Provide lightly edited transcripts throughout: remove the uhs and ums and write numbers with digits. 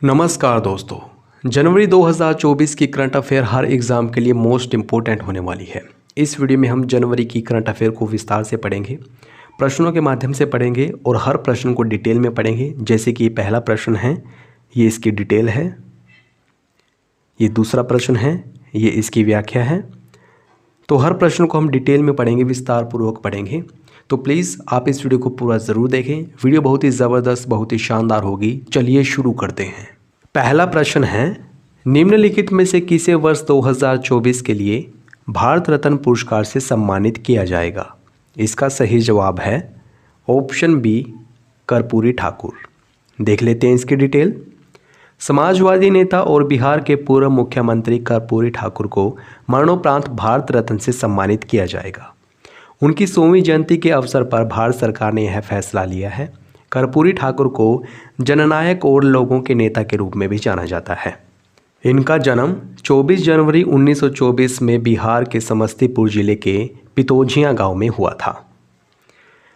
नमस्कार दोस्तों। जनवरी 2024 की करंट अफेयर हर एग्ज़ाम के लिए मोस्ट इम्पोर्टेंट होने वाली है। इस वीडियो में हम जनवरी की करंट अफेयर को विस्तार से पढ़ेंगे, प्रश्नों के माध्यम से पढ़ेंगे और हर प्रश्न को डिटेल में पढ़ेंगे। जैसे कि पहला प्रश्न है, ये इसकी डिटेल है। ये दूसरा प्रश्न है, ये इसकी व्याख्या है। तो हर प्रश्न को हम डिटेल में पढ़ेंगे, विस्तार पूर्वक पढ़ेंगे। तो प्लीज़ आप इस वीडियो को पूरा ज़रूर देखें। वीडियो बहुत ही ज़बरदस्त, बहुत ही शानदार होगी। चलिए शुरू करते हैं। पहला प्रश्न है, निम्नलिखित में से किसे वर्ष 2024 के लिए भारत रत्न पुरस्कार से सम्मानित किया जाएगा? इसका सही जवाब है ऑप्शन बी, कर्पूरी ठाकुर। देख लेते हैं इसकी डिटेल। समाजवादी नेता और बिहार के पूर्व मुख्यमंत्री कर्पूरी ठाकुर को मरणोपरांत भारत रत्न से सम्मानित किया जाएगा। उनकी 100वीं जयंती के अवसर पर भारत सरकार ने यह फैसला लिया है। कर्पूरी ठाकुर को जननायक और लोगों के नेता के रूप में भी जाना जाता है। इनका जन्म 24 जनवरी 1924 में बिहार के समस्तीपुर जिले के पितौझिया गांव में हुआ था।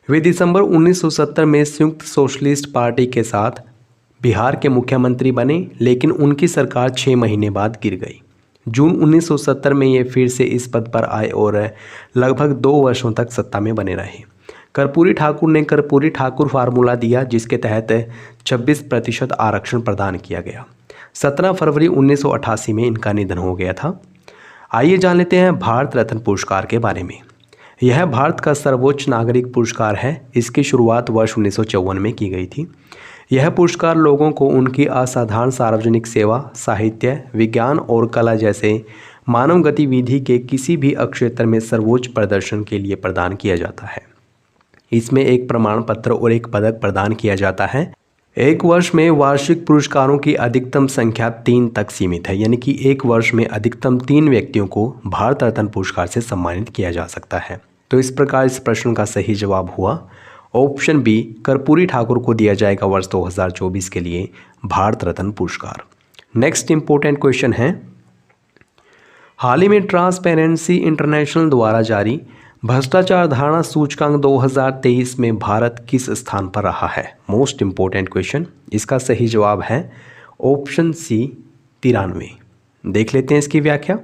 वे दिसंबर 1970 में संयुक्त सोशलिस्ट पार्टी के साथ बिहार के मुख्यमंत्री बने, लेकिन उनकी सरकार 6 महीने बाद गिर गई। जून 1970 में ये फिर से इस पद पर आए और लगभग 2 वर्षों तक सत्ता में बने रहे। कर्पूरी ठाकुर ने कर्पूरी ठाकुर फार्मूला दिया, जिसके तहत 26% आरक्षण प्रदान किया गया। 17 फरवरी 1988 में इनका निधन हो गया था। आइए जान लेते हैं भारत रत्न पुरस्कार के बारे में। यह भारत का सर्वोच्च नागरिक पुरस्कार है। इसकी शुरुआत वर्ष 1954 में की गई थी। यह पुरस्कार लोगों को उनकी असाधारण सार्वजनिक सेवा, साहित्य, विज्ञान और कला जैसे मानव गतिविधि के किसी भी क्षेत्र में सर्वोच्च प्रदर्शन के लिए प्रदान किया जाता है। इसमें एक प्रमाण पत्र और एक पदक प्रदान किया जाता है। एक वर्ष में वार्षिक पुरस्कारों की अधिकतम संख्या 3 तक सीमित है, यानी कि एक वर्ष में अधिकतम 3 व्यक्तियों को भारत रत्न पुरस्कार से सम्मानित किया जा सकता है। तो इस प्रकार इस प्रश्न का सही जवाब हुआ ऑप्शन बी, कर्पूरी ठाकुर को दिया जाएगा वर्ष 2024 के लिए भारत रत्न पुरस्कार। नेक्स्ट इंपॉर्टेंट क्वेश्चन है, हाल ही में ट्रांसपेरेंसी इंटरनेशनल द्वारा जारी भ्रष्टाचार धारणा सूचकांक 2023 में भारत किस स्थान पर रहा है? Most important question. इसका सही जवाब है ऑप्शन सी, 93। देख लेते हैं इसकी व्याख्या।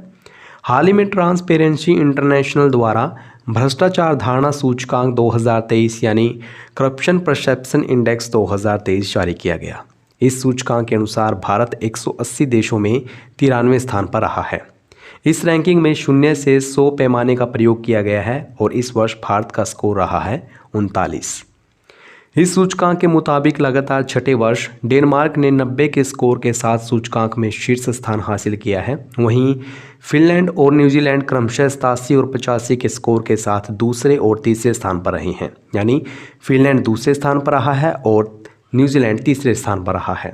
हाल ही में ट्रांसपेरेंसी इंटरनेशनल द्वारा भ्रष्टाचार धारणा सूचकांक 2023 यानी करप्शन परसेप्शन इंडेक्स 2023 जारी किया गया। इस सूचकांक के अनुसार भारत 180 देशों में 93वें स्थान पर रहा है। इस रैंकिंग में 0 से 100 पैमाने का प्रयोग किया गया है और इस वर्ष भारत का स्कोर रहा है 39। इस सूचकांक के मुताबिक लगातार छठे वर्ष डेनमार्क ने 90 के स्कोर के साथ सूचकांक में शीर्ष स्थान हासिल किया है। वहीं फिनलैंड और न्यूजीलैंड क्रमशः 87 और 85 के स्कोर के साथ दूसरे और तीसरे स्थान पर रहे हैं, यानी फिनलैंड दूसरे स्थान पर रहा है और न्यूजीलैंड तीसरे स्थान पर रहा है।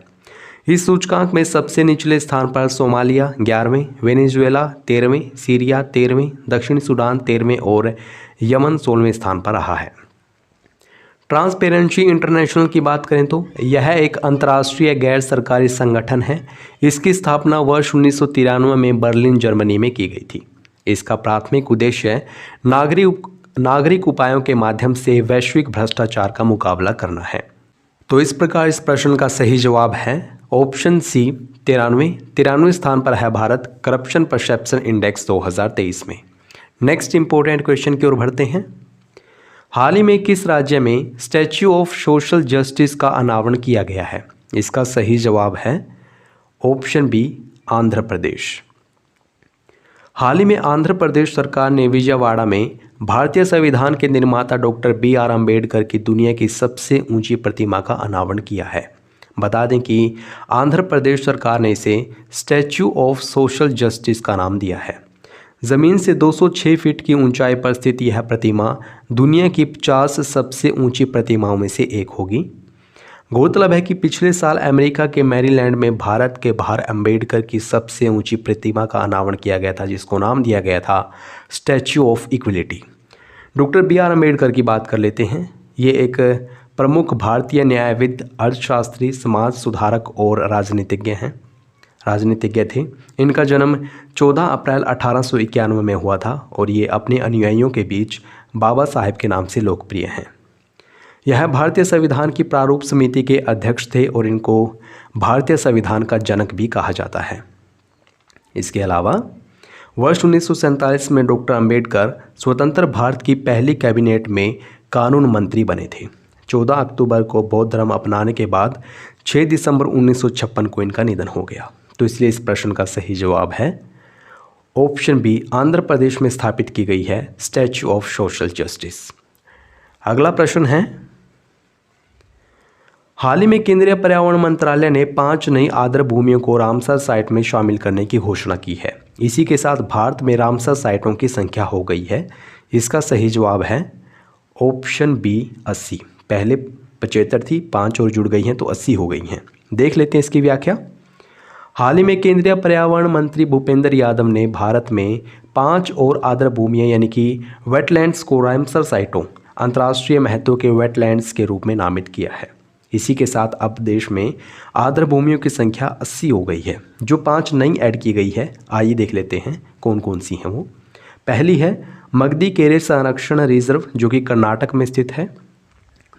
इस सूचकांक में सबसे निचले स्थान पर सोमालिया 11वें, वेनेजुएला 13वें, सीरिया 13वें, दक्षिण सूडान 13वें और यमन 16वें स्थान पर रहा है। ट्रांसपेरेंसी इंटरनेशनल की बात करें तो यह एक अंतर्राष्ट्रीय गैर सरकारी संगठन है। इसकी स्थापना वर्ष 1993 में बर्लिन, जर्मनी में की गई थी। इसका प्राथमिक उद्देश्य नागरिक उपायों के माध्यम से वैश्विक भ्रष्टाचार का मुकाबला करना है। तो इस प्रकार इस प्रश्न का सही जवाब है ऑप्शन सी, 93 स्थान पर है भारत करप्शन परसेप्शन इंडेक्स 2023 में। नेक्स्ट इंपॉर्टेंट क्वेश्चन की ओर बढ़ते हैं। हाल ही में किस राज्य में स्टैच्यू ऑफ सोशल जस्टिस का अनावरण किया गया है? इसका सही जवाब है ऑप्शन बी, आंध्र प्रदेश। हाल ही में आंध्र प्रदेश सरकार ने विजयवाड़ा में भारतीय संविधान के निर्माता डॉक्टर BR अम्बेडकर की दुनिया की सबसे ऊंची प्रतिमा का अनावरण किया है। बता दें कि आंध्र प्रदेश सरकार ने इसे स्टैच्यू ऑफ सोशल जस्टिस का नाम दिया है। ज़मीन से 206 फीट की ऊंचाई पर स्थित यह प्रतिमा दुनिया की 50 सबसे ऊंची प्रतिमाओं में से एक होगी। गौरतलब है कि पिछले साल अमेरिका के मैरीलैंड में भारत के बाहर अम्बेडकर की सबसे ऊंची प्रतिमा का अनावरण किया गया था, जिसको नाम दिया गया था statue of equality. Doctor BR Ambedkar की बात कर लेते हैं। ये एक प्रमुख भारतीय न्यायविद, अर्थशास्त्री, समाज सुधारक और राजनीतिज्ञ थे। इनका जन्म 14 अप्रैल 1891 में हुआ था और ये अपने अनुयायियों के बीच बाबा साहेब के नाम से लोकप्रिय हैं। यह भारतीय संविधान की प्रारूप समिति के अध्यक्ष थे और इनको भारतीय संविधान का जनक भी कहा जाता है। इसके अलावा वर्ष 1947 में डॉक्टर अंबेडकर स्वतंत्र भारत की पहली कैबिनेट में कानून मंत्री बने थे। 14 अक्टूबर को बौद्ध धर्म अपनाने के बाद 6 दिसंबर 1956 को इनका निधन हो गया। तो इसलिए इस प्रश्न का सही जवाब है ऑप्शन बी, आंध्र प्रदेश में स्थापित की गई है स्टैच्यू ऑफ सोशल जस्टिस। अगला प्रश्न है, हाल ही में केंद्रीय पर्यावरण मंत्रालय ने 5 नई आर्द्र भूमियों को रामसर साइट में शामिल करने की घोषणा की है। इसी के साथ भारत में रामसर साइटों की संख्या हो गई है। इसका सही जवाब है ऑप्शन बी 80। पहले 75 थी, 5 और जुड़ गई हैं तो 80 हो गई हैं। देख लेते हैं इसकी व्याख्या। हाल ही में केंद्रीय पर्यावरण मंत्री भूपेंद्र यादव ने भारत में 5 और आर्द्र भूमियाँ यानी कि वेटलैंड्स को रामसर साइटों अंतर्राष्ट्रीय महत्व के वेटलैंड्स के रूप में नामित किया है। इसी के साथ अब देश में आर्द्र भूमियों की संख्या 80 हो गई है, जो 5 नई ऐड की गई है। आइए देख लेते हैं कौन कौन सी हैं वो। पहली है मगधी केरे संरक्षण रिजर्व, जो कि कर्नाटक में स्थित है।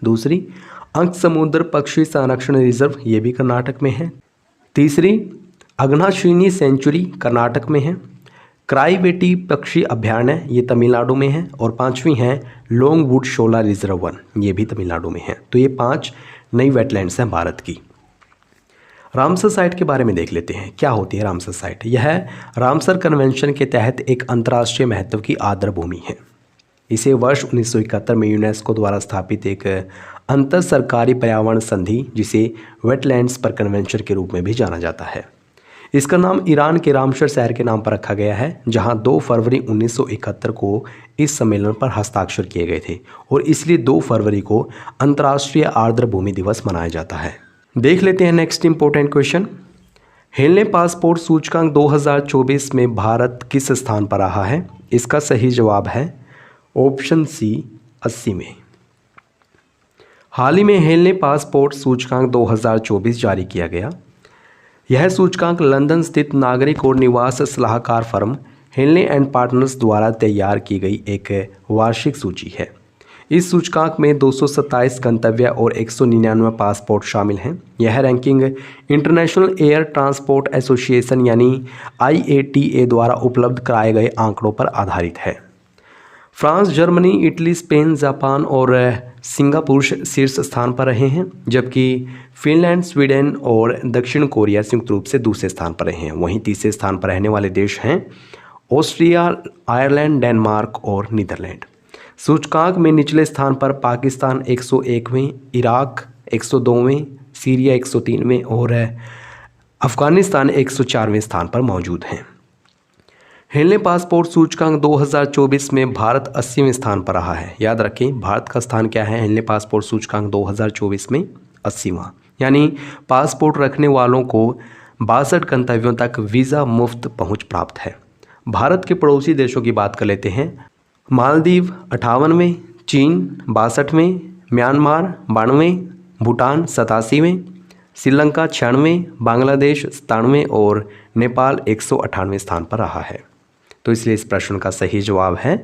दूसरी अंक समुद्र पक्षी संरक्षण रिजर्व, ये भी कर्नाटक में है। तीसरी अघनाशिनी सेंचुरी कर्नाटक में है। क्राइवेटी पक्षी अभ्यारण्य, ये तमिलनाडु में है। और 5वीं है लॉन्गवुड शोला रिजर्व वन, ये भी तमिलनाडु में है। तो ये 5 नई वेटलैंड्स हैं भारत की। रामसर साइट के बारे में देख लेते हैं, क्या होती है रामसर साइट। यह रामसर कन्वेंशन के तहत एक अंतर्राष्ट्रीय महत्व की आर्द्र भूमि है। इसे वर्ष 1971 में यूनेस्को द्वारा स्थापित एक अंतर सरकारी पर्यावरण संधि, जिसे वेटलैंड्स पर कन्वेंशन के रूप में भी जाना जाता है। इसका नाम ईरान के रामसर शहर के नाम पर रखा गया है, जहां 2 फरवरी 1971 को इस सम्मेलन पर हस्ताक्षर किए गए थे और इसलिए 2 फरवरी को अंतर्राष्ट्रीय आर्द्र भूमि दिवस मनाया जाता है। देख लेते हैं next important question. Henley passport सूचकांक 2024 में भारत किस स्थान पर रहा है। इसका सही जवाब है ऑप्शन सी 80 में। हाल ही में हेनले पासपोर्ट सूचकांक 2024 जारी किया गया। यह सूचकांक लंदन स्थित नागरिक और निवास सलाहकार फर्म हेनले एंड पार्टनर्स द्वारा तैयार की गई एक वार्षिक सूची है। इस सूचकांक में 227 गंतव्य और 199 पासपोर्ट शामिल हैं। यह ranking international air transport association यानी IATA द्वारा उपलब्ध कराए गए आंकड़ों पर आधारित है। France, Germany, Italy, Spain, Japan और सिंगापुर शीर्ष स्थान पर रहे हैं, जबकि फिनलैंड, स्वीडन और दक्षिण कोरिया संयुक्त रूप से दूसरे स्थान पर रहे हैं। वहीं तीसरे स्थान पर रहने वाले देश हैं ऑस्ट्रिया, आयरलैंड, डेनमार्क और नीदरलैंड। सूचकांक में निचले स्थान पर पाकिस्तान 101वें, इराक 102वें, सीरिया 103वें और अफगानिस्तान 104वें स्थान पर मौजूद हैं। हेनले पासपोर्ट सूचकांक 2024 में भारत 80वें स्थान पर रहा है। याद रखें, भारत का स्थान क्या है हेनले पासपोर्ट सूचकांक 2024 में 80वां, यानी पासपोर्ट रखने वालों को 62 गंतव्यों तक वीज़ा मुफ्त पहुंच प्राप्त है। भारत के पड़ोसी देशों की बात कर लेते हैं। मालदीव 58वें, चीन 62वें, म्यांमार 92वें, भूटान 87वें, श्रीलंका 96वें, बांग्लादेश 97वें और नेपाल 198वें स्थान पर रहा है। तो इसलिए इस प्रश्न का सही जवाब है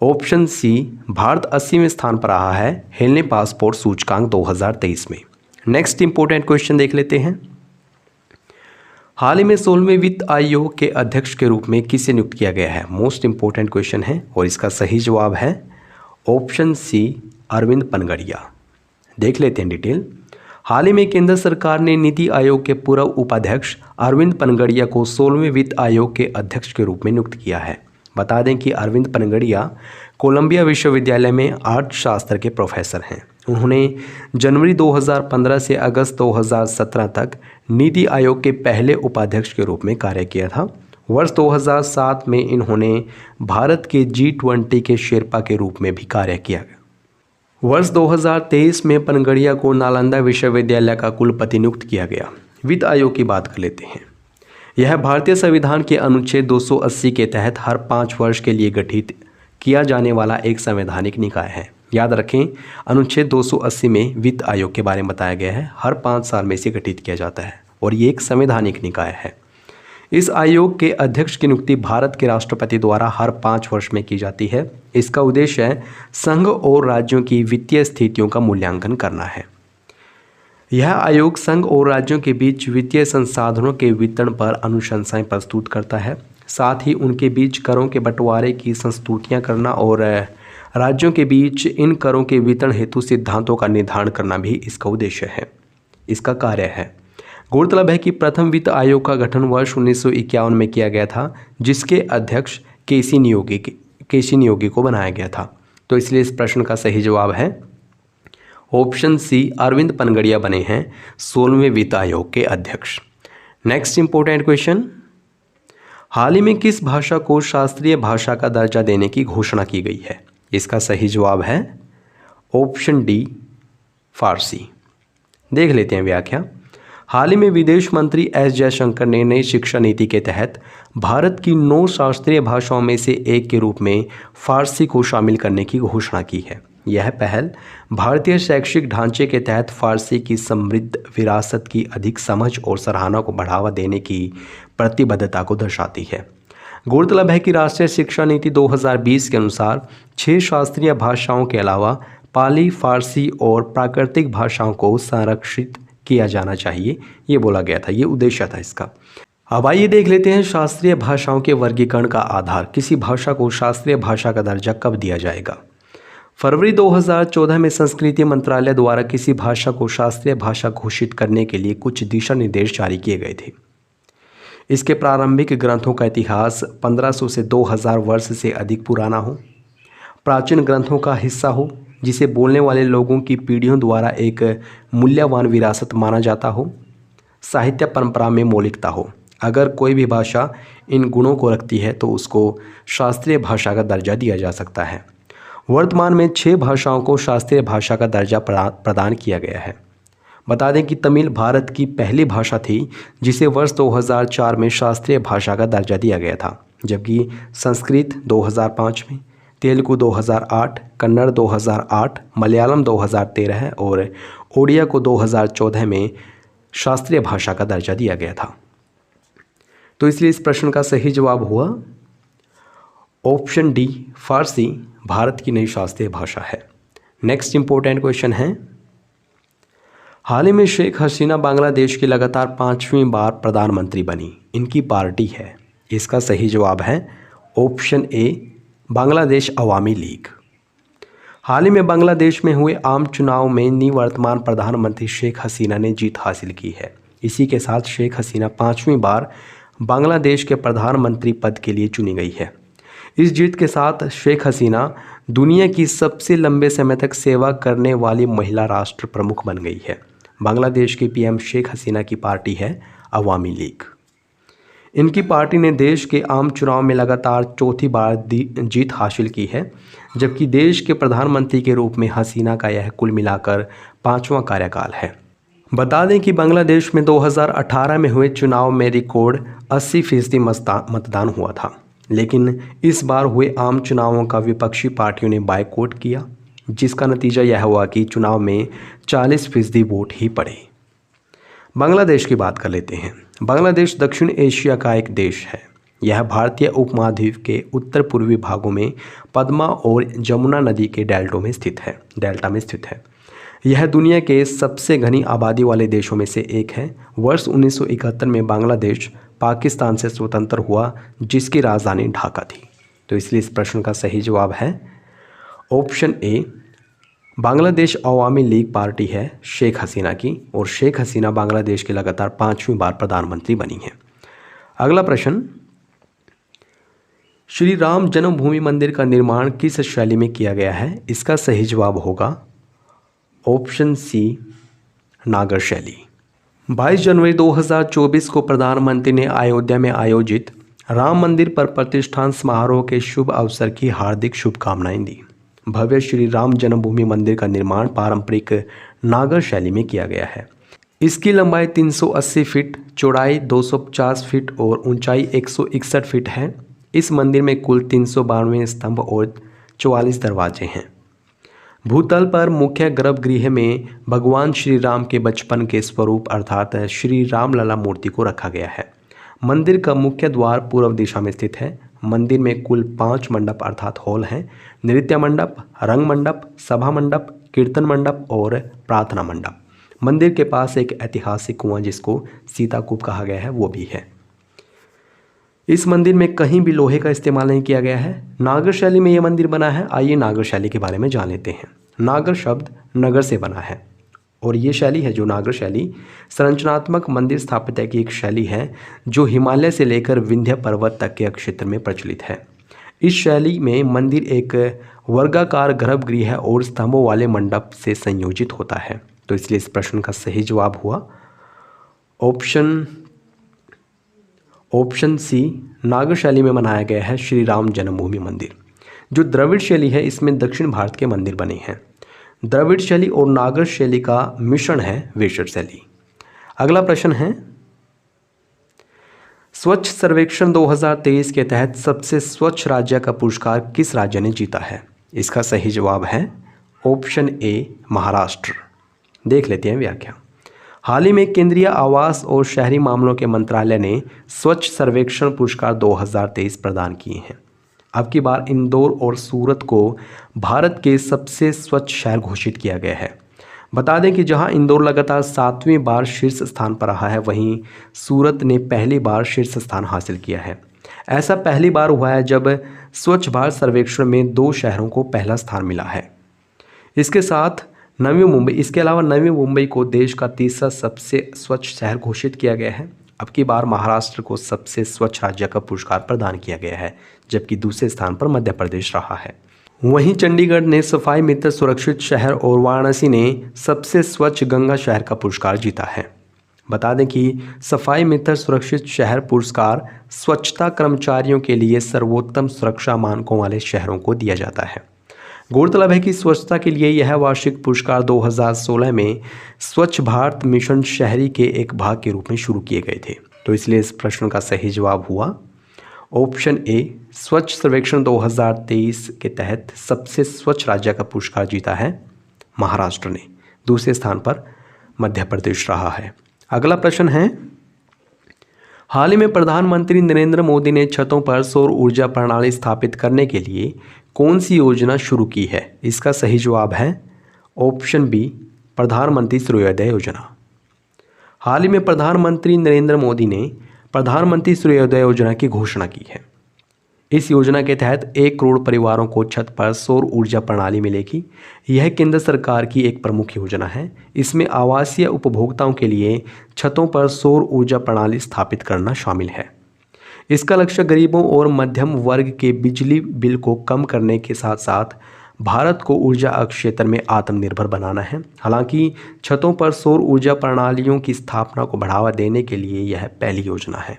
ऑप्शन सी, भारत 80वें स्थान पर रहा है हेनले पासपोर्ट सूचकांक 2023 में। नेक्स्ट इंपॉर्टेंट क्वेश्चन देख लेते हैं। हाल ही में 16वें वित्त आयोग के अध्यक्ष के रूप में किसे नियुक्त किया गया है। मोस्ट इंपॉर्टेंट क्वेश्चन है और इसका सही जवाब है ऑप्शन सी, अरविंद पनगड़िया। देख लेते हैं डिटेल। हाल ही में केंद्र सरकार ने नीति आयोग के पूर्व उपाध्यक्ष अरविंद पनगड़िया को 16वें वित्त आयोग के अध्यक्ष के रूप में नियुक्त किया है। बता दें कि अरविंद पनगड़िया कोलंबिया विश्वविद्यालय में अर्थशास्त्र के प्रोफेसर हैं। उन्होंने जनवरी 2015 से अगस्त 2017 तक नीति आयोग के पहले उपाध्यक्ष के रूप में कार्य किया था। वर्ष 2007 में इन्होंने भारत के G20 के शेरपा के रूप में भी कार्य किया। वर्ष 2023 में पनगड़िया को नालंदा विश्वविद्यालय का कुलपति नियुक्त किया गया। वित्त आयोग की बात कर लेते हैं। यह भारतीय संविधान के अनुच्छेद 280 के तहत हर 5 वर्ष के लिए गठित किया जाने वाला एक संवैधानिक निकाय है। याद रखें, अनुच्छेद 280 में वित्त आयोग के बारे में बताया गया है। हर 5 साल में इसे गठित किया जाता है और ये एक संवैधानिक निकाय है। इस आयोग के अध्यक्ष की नियुक्ति भारत के राष्ट्रपति द्वारा हर 5 वर्ष में की जाती है। इसका उद्देश्य है संघ और राज्यों की वित्तीय स्थितियों का मूल्यांकन करना है। यह आयोग संघ और राज्यों के बीच वित्तीय संसाधनों के वितरण पर अनुशंसाएं प्रस्तुत करता है। साथ ही उनके बीच करों के बंटवारे की संस्तुतियां करना और राज्यों के बीच इन करों के वितरण हेतु सिद्धांतों का निर्धारण करना भी इसका उद्देश्य है, इसका कार्य है। गौरतलब है कि प्रथम वित्त आयोग का गठन वर्ष 1951 में किया गया था, जिसके अध्यक्ष केसी नियोगी को बनाया गया था। तो इसलिए इस प्रश्न का सही जवाब है ऑप्शन सी, अरविंद पनगड़िया बने हैं 16वें वित्त आयोग के अध्यक्ष। नेक्स्ट इंपॉर्टेंट क्वेश्चन, हाल ही में किस भाषा को शास्त्रीय भाषा का दर्जा देने की घोषणा की गई है? इसका सही जवाब है ऑप्शन डी, फारसी। देख लेते हैं व्याख्या। हाल ही में विदेश मंत्री एस जयशंकर ने नई शिक्षा नीति के तहत भारत की 9 शास्त्रीय भाषाओं में से एक के रूप में फारसी को शामिल करने की घोषणा की है। यह पहल भारतीय शैक्षिक ढांचे के तहत फारसी की समृद्ध विरासत की अधिक समझ और सराहना को बढ़ावा देने की प्रतिबद्धता को दर्शाती है। गौरतलब है कि राष्ट्रीय शिक्षा नीति 2020 के अनुसार 6 शास्त्रीय भाषाओं के अलावा पाली, फारसी और प्राकृतिक भाषाओं को संरक्षित किया जाना चाहिए, ये बोला गया था, ये उद्देश्य था इसका। अब आइए देख लेते हैं शास्त्रीय भाषाओं के वर्गीकरण का आधार। किसी भाषा को शास्त्रीय भाषा का दर्जा कब दिया जाएगा? फरवरी 2014 में संस्कृति मंत्रालय द्वारा किसी भाषा को शास्त्रीय भाषा घोषित करने के लिए कुछ दिशा निर्देश जारी किए गए थे। इसके प्रारंभिक ग्रंथों का इतिहास 1500 से 2000 वर्ष से अधिक पुराना हो, प्राचीन ग्रंथों का हिस्सा हो, जिसे बोलने वाले लोगों की पीढ़ियों द्वारा एक मूल्यवान विरासत माना जाता हो, साहित्य परंपरा में मौलिकता हो। अगर कोई भी भाषा इन गुणों को रखती है तो उसको शास्त्रीय भाषा का दर्जा दिया जा सकता है। वर्तमान में 6 भाषाओं को शास्त्रीय भाषा का दर्जा प्रदान किया गया है। बता दें कि तमिल भारत की पहली भाषा थी जिसे वर्ष 2004 में शास्त्रीय भाषा का दर्जा दिया गया था, जबकि संस्कृत 2005 में, तेलुगु 2008, कन्नड़ 2008, मलयालम 2013 और ओडिया को 2014 में शास्त्रीय भाषा का दर्जा दिया गया था। तो इसलिए इस प्रश्न का सही जवाब हुआ ऑप्शन डी, फारसी भारत की नई शास्त्रीय भाषा है। नेक्स्ट इंपॉर्टेंट क्वेश्चन है, हाल ही में शेख हसीना बांग्लादेश की लगातार 5वीं बार प्रधानमंत्री बनी, इनकी पार्टी है। इसका सही जवाब है ऑप्शन ए, बांग्लादेश अवामी लीग। हाल ही में बांग्लादेश में हुए आम चुनाव में निवर्तमान प्रधानमंत्री शेख हसीना ने जीत हासिल की है। इसी के साथ शेख हसीना 5वीं बार बांग्लादेश के प्रधानमंत्री पद के लिए चुनी गई है। इस जीत के साथ शेख हसीना दुनिया की सबसे लंबे समय तक सेवा करने वाली महिला राष्ट्र प्रमुख बन गई है। बांग्लादेश की पीएम शेख हसीना की पार्टी है अवामी लीग। इनकी पार्टी ने देश के आम चुनाव में लगातार 4थी बार जीत हासिल की है, जबकि देश के प्रधानमंत्री के रूप में हसीना का यह कुल मिलाकर 5वां कार्यकाल है। बता दें कि बांग्लादेश में 2018 में हुए चुनाव में रिकॉर्ड 80% मतदान हुआ था, लेकिन इस बार हुए आम चुनावों का विपक्षी पार्टियों ने बायकॉट किया, जिसका नतीजा यह हुआ कि चुनाव में 40% वोट ही पड़े। बांग्लादेश की बात कर लेते हैं। बांग्लादेश दक्षिण एशिया का एक देश है। यह भारतीय उपमहाद्वीप के उत्तर पूर्वी भागों में पद्मा और जमुना नदी के डेल्टा में स्थित है। यह दुनिया के सबसे घनी आबादी वाले देशों में से एक है। वर्ष 1971 में बांग्लादेश पाकिस्तान से स्वतंत्र हुआ, जिसकी राजधानी ढाका थी। तो इसलिए इस प्रश्न का सही जवाब है option A, Bangladesh Awami league party है शेख हसीना की, और शेख हसीना बांग्लादेश के लगातार 5वीं बार प्रधानमंत्री बनी है। अगला प्रश्न, श्री राम जन्मभूमि मंदिर का निर्माण किस शैली में किया गया है? इसका सही जवाब होगा ऑप्शन सी, नागर शैली। 22 जनवरी 2024 को प्रधानमंत्री ने अयोध्या में आयोजित राम मंदिर पर प्रतिष्ठान समारोह के शुभ अवसर की हार्दिक शुभकामनाएं दी। भव्य श्री राम जन्मभूमि मंदिर का निर्माण पारंपरिक नागर शैली में किया गया है। इसकी लंबाई 380 फीट, चौड़ाई 250 फीट और ऊंचाई 161 फीट है। इस मंदिर में कुल 392 स्तंभ और 44 दरवाजे हैं। भूतल पर मुख्य गर्भगृह में भगवान श्री राम के बचपन के स्वरूप अर्थात श्री राम लला मूर्ति को रखा गया है। मंदिर का मुख्य द्वार पूर्व दिशा में स्थित है। मंदिर में कुल 5 मंडप अर्थात हॉल हैं। नृत्य मंडप, रंग मंडप, सभा मंडप, कीर्तन मंडप और प्रार्थना मंडप। मंदिर के पास एक ऐतिहासिक कुआं जिसको सीताकूप कहा गया है वो भी है। इस मंदिर में कहीं भी लोहे का इस्तेमाल नहीं किया गया है। नागर शैली में यह मंदिर बना है। आइए नागर शैली के बारे में जान लेते हैं। नागर शब्द नगर से बना है और ये शैली है जो नागर शैली संरचनात्मक मंदिर स्थापत्य की एक शैली है जो हिमालय से लेकर विंध्य पर्वत तक के क्षेत्र में प्रचलित है। इस शैली में मंदिर एक वर्गाकार गर्भगृह है और स्तंभों वाले मंडप से संयोजित होता है। तो इसलिए इस प्रश्न का सही जवाब हुआ ऑप्शन सी। नागर शैली में बनाया गया है श्री राम जन्मभूमि मंदिर। जो द्रविड़ शैली है इसमें दक्षिण भारत के मंदिर बने हैं। द्रविड़ शैली और नागर शैली का मिश्रण है वेशर शैली। अगला प्रश्न है, स्वच्छ सर्वेक्षण 2023 के तहत सबसे स्वच्छ राज्य का पुरस्कार किस राज्य ने जीता है? इसका सही जवाब है ऑप्शन ए महाराष्ट्र। देख लेते हैं व्याख्या। हाल ही में केंद्रीय आवास और शहरी मामलों के मंत्रालय ने स्वच्छ सर्वेक्षण पुरस्कार 2023 प्रदान किए हैं। अब की बार इंदौर और सूरत को भारत के सबसे स्वच्छ शहर घोषित किया गया है। बता दें कि जहां इंदौर लगातार 7वीं बार शीर्ष स्थान पर रहा है, वहीं सूरत ने पहली बार शीर्ष स्थान हासिल किया है। ऐसा पहली बार हुआ है जब स्वच्छ भारत सर्वेक्षण में 2 शहरों को पहला स्थान मिला है। इसके अलावा नवी मुंबई को देश का तीसरा सबसे स्वच्छ शहर घोषित किया गया है। अब की बार महाराष्ट्र को सबसे स्वच्छ राज्य का पुरस्कार प्रदान किया गया है, जबकि दूसरे स्थान पर मध्य प्रदेश रहा है। वहीं चंडीगढ़ ने सफाई मित्र सुरक्षित शहर और वाराणसी ने सबसे स्वच्छ गंगा शहर का पुरस्कार जीता है। बता दें कि सफाई मित्र सुरक्षित शहर पुरस्कार स्वच्छता कर्मचारियों के लिए सर्वोत्तम सुरक्षा मानकों वाले शहरों को दिया जाता है। गौरतलब है कि स्वच्छता के लिए यह वार्षिक पुरस्कार 2016 में स्वच्छ भारत मिशन शहरी के एक भाग के रूप में शुरू किए गए थे। तो इसलिए इस प्रश्न का सही जवाब हुआ ऑप्शन ए। स्वच्छ सर्वेक्षण 2023 के तहत सबसे स्वच्छ राज्य का पुरस्कार जीता है महाराष्ट्र ने। दूसरे स्थान पर मध्य प्रदेश रहा है। अगला प्रश्न है, हाल ही में प्रधानमंत्री नरेंद्र मोदी ने छतों पर सौर ऊर्जा प्रणाली स्थापित करने के लिए कौन सी योजना शुरू की है? इसका सही जवाब है ऑप्शन बी प्रधानमंत्री सूर्योदय योजना। हाल ही में प्रधानमंत्री नरेंद्र मोदी ने प्रधानमंत्री सूर्योदय योजना की घोषणा की है। इस योजना के तहत 1 करोड़ परिवारों को छत पर सौर ऊर्जा प्रणाली मिलेगी। यह केंद्र सरकार की एक प्रमुख योजना है। इसमें आवासीय उपभोक्ताओं के लिए छतों पर सौर ऊर्जा प्रणाली स्थापित करना शामिल है। इसका लक्ष्य गरीबों और मध्यम वर्ग के बिजली बिल को कम करने के साथ साथ भारत को ऊर्जा क्षेत्र में आत्मनिर्भर बनाना है। हालांकि छतों पर सौर ऊर्जा प्रणालियों की स्थापना को बढ़ावा देने के लिए यह पहली योजना है।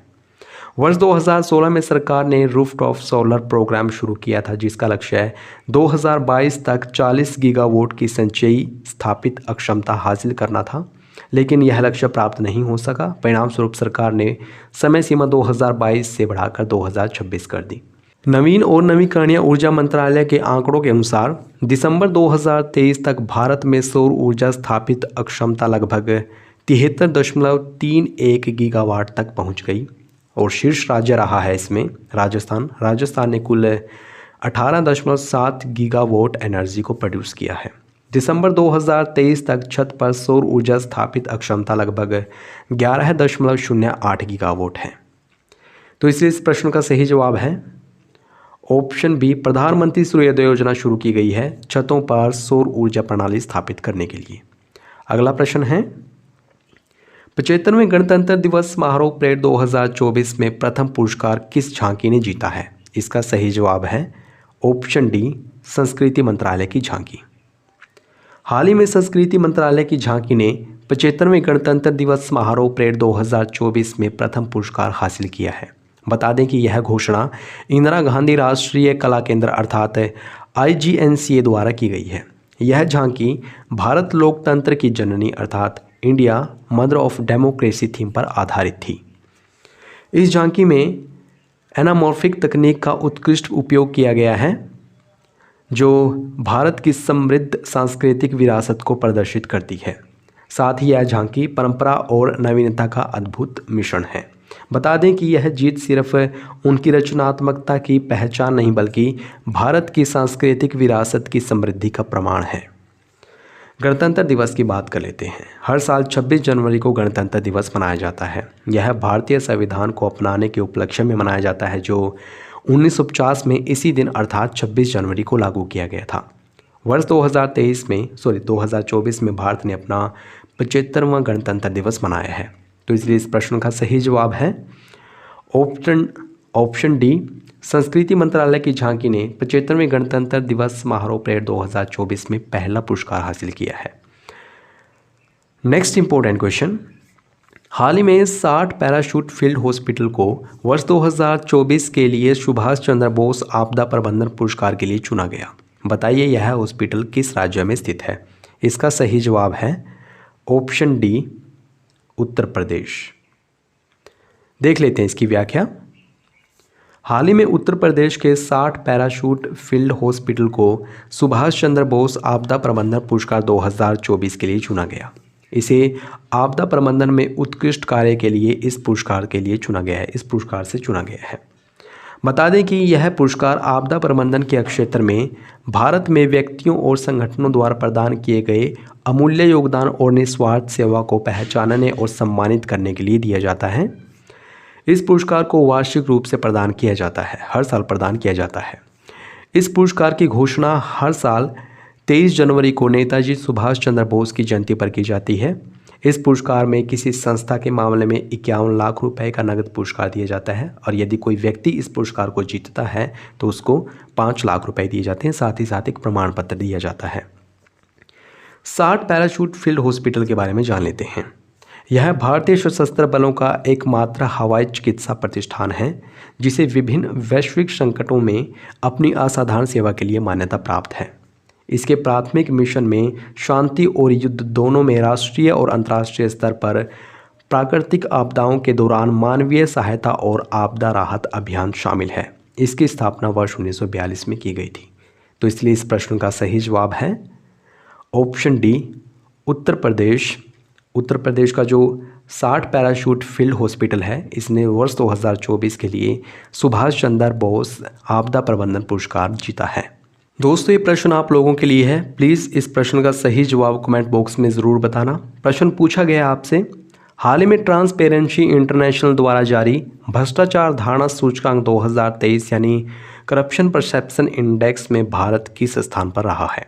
वर्ष 2016 में सरकार ने रूफटॉप सोलर प्रोग्राम शुरू किया था, जिसका लक्ष्य 2022 तक 40 गीगावाट की संचयी स्थापित अक्षमता हासिल करना था, लेकिन यह लक्ष्य प्राप्त नहीं हो सका। परिणाम स्वरूप सरकार ने समय सीमा 2022 से बढ़ाकर 2026 कर दी। नवीन और नवीकरणीय ऊर्जा मंत्रालय के आंकड़ों के अनुसार दिसंबर 2023 तक भारत में सौर ऊर्जा स्थापित अक्षमता लगभग 73.31 गीगावाट तक पहुंच गई और शीर्ष राज्य रहा है इसमें राजस्थान ने कुल 18.7 गीगावाट एनर्जी को प्रोड्यूस किया है। दिसंबर 2023 तक छत पर सौर ऊर्जा स्थापित अक्षमता लगभग 11.08 गीगावाट है। तो इसलिए इस प्रश्न का सही जवाब है ऑप्शन बी प्रधानमंत्री सूर्योदय योजना शुरू की गई है छतों पर सौर ऊर्जा प्रणाली स्थापित करने के लिए। अगला प्रश्न है, 75वें गणतंत्र दिवस समारोह परेड 2024 में प्रथम पुरस्कार किस झांकी ने जीता है? इसका सही जवाब है ऑप्शन डी संस्कृति मंत्रालय की झांकी। हाल ही में संस्कृति मंत्रालय की झांकी ने 75वें गणतंत्र दिवस समारोह परेड 2024 में प्रथम पुरस्कार हासिल किया है। बता दें कि यह घोषणा इंदिरा गांधी राष्ट्रीय कला केंद्र अर्थात IGNCA द्वारा की गई है। यह झांकी भारत लोकतंत्र की जननी अर्थात India mother of democracy theme पर आधारित थी। इस झांकी में एनामॉर्फिक तकनीक का उत्कृष्ट उपयोग किया गया है, जो भारत की समृद्ध सांस्कृतिक विरासत को प्रदर्शित करती है। साथ ही यह झांकी परंपरा और नवीनता का अद्भुत मिश्रण है। बता दें कि यह जीत सिर्फ उनकी रचनात्मकता की पहचान नहीं बल्कि भारत की सांस्कृतिक विरासत की समृद्धि का प्रमाण है। गणतंत्र दिवस की बात कर लेते हैं। हर साल 26 जनवरी को गणतंत्र दिवस मनाया जाता है। यह भारतीय संविधान को अपनाने के उपलक्ष्य में मनाया जाता है जो 1950 में इसी दिन अर्थात 26 जनवरी को लागू किया गया था। वर्ष 2024 में भारत ने अपना 75वां गणतंत्र दिवस मनाया है। तो इसलिए इस प्रश्न का सही जवाब है ऑप्शन डी। संस्कृति मंत्रालय की झांकी ने 75वें गणतंत्र दिवस समारोह परेड 2024 में पहला पुरस्कार हासिल किया है। नेक्स्ट इंपॉर्टेंट क्वेश्चन, हाल ही में 60 पैराशूट फील्ड हॉस्पिटल को वर्ष 2024 के लिए सुभाष चंद्र बोस आपदा प्रबंधन पुरस्कार के लिए चुना गया। बताइए यह हॉस्पिटल किस राज्य में स्थित है। इसका सही जवाब है ऑप्शन डी, उत्तर प्रदेश। देख लेते हैं इसकी व्याख्या। हाल ही में उत्तर प्रदेश के 60 पैराशूट फील्ड हॉस्पिटल को सुभाष चंद्र बोस आपदा प्रबंधन पुरस्कार 2024 के लिए चुना गया। इसे आपदा प्रबंधन में उत्कृष्ट कार्य के लिए इस पुरस्कार से चुना गया है। बता दें कि यह पुरस्कार आपदा प्रबंधन के क्षेत्र में भारत में व्यक्तियों और संगठनों द्वारा प्रदान किए गए अमूल्य योगदान और निस्वार्थ सेवा को पहचानने और सम्मानित करने के लिए दिया जाता है। इस पुरस्कार को वार्षिक रूप से प्रदान किया जाता है, हर साल प्रदान किया जाता है। इस पुरस्कार की घोषणा हर साल 23 जनवरी को नेताजी सुभाष चंद्र बोस की जयंती पर की जाती है। इस पुरस्कार में किसी संस्था के मामले में 51 लाख रुपए का नगद पुरस्कार दिया जाता है और यदि कोई व्यक्ति इस पुरस्कार को जीतता है तो उसको 5 लाख रुपए दिए जाते हैं। साथ ही साथ एक प्रमाण पत्र दिया जाता है। 60 पैराशूट फील्ड हॉस्पिटल के बारे में जान लेते हैं। यह भारतीय सशस्त्र बलों का एकमात्र हवाई चिकित्सा प्रतिष्ठान है जिसे विभिन्न वैश्विक संकटों में अपनी असाधारण सेवा के लिए मान्यता प्राप्त है। इसके प्राथमिक मिशन में शांति और युद्ध दोनों में राष्ट्रीय और अंतर्राष्ट्रीय स्तर पर प्राकृतिक आपदाओं के दौरान मानवीय सहायता और आपदा राहत अभियान शामिल है। इसकी स्थापना वर्ष 1942 में की गई थी। तो इसलिए इस प्रश्न का सही जवाब है ऑप्शन डी, उत्तर प्रदेश। उत्तर प्रदेश का जो 60 पैराशूट फील्ड हॉस्पिटल है इसने वर्ष 2024 के लिए सुभाष चंद्र बोस आपदा प्रबंधन पुरस्कार जीता है। दोस्तों, ये प्रश्न आप लोगों के लिए है। प्लीज़ इस प्रश्न का सही जवाब कमेंट बॉक्स में ज़रूर बताना। प्रश्न पूछा गया आपसे, हाल ही में ट्रांसपेरेंसी इंटरनेशनल द्वारा जारी भ्रष्टाचार धारणा सूचकांक 2023 यानी करप्शन परसेप्शन इंडेक्स में भारत किस स्थान पर रहा है।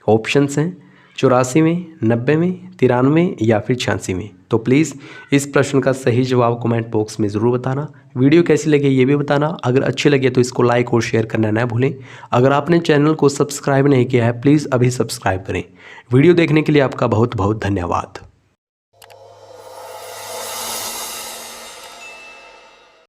ऑप्शंस हैं 84वें, 90वें, 93वें या फिर 86वें। तो प्लीज़ इस प्रश्न का सही जवाब कमेंट बॉक्स में ज़रूर बताना। वीडियो कैसी लगे ये भी बताना। अगर अच्छी लगे तो इसको लाइक और शेयर करना ना भूलें। अगर आपने चैनल को सब्सक्राइब नहीं किया है प्लीज़ अभी सब्सक्राइब करें। वीडियो देखने के लिए आपका बहुत बहुत धन्यवाद।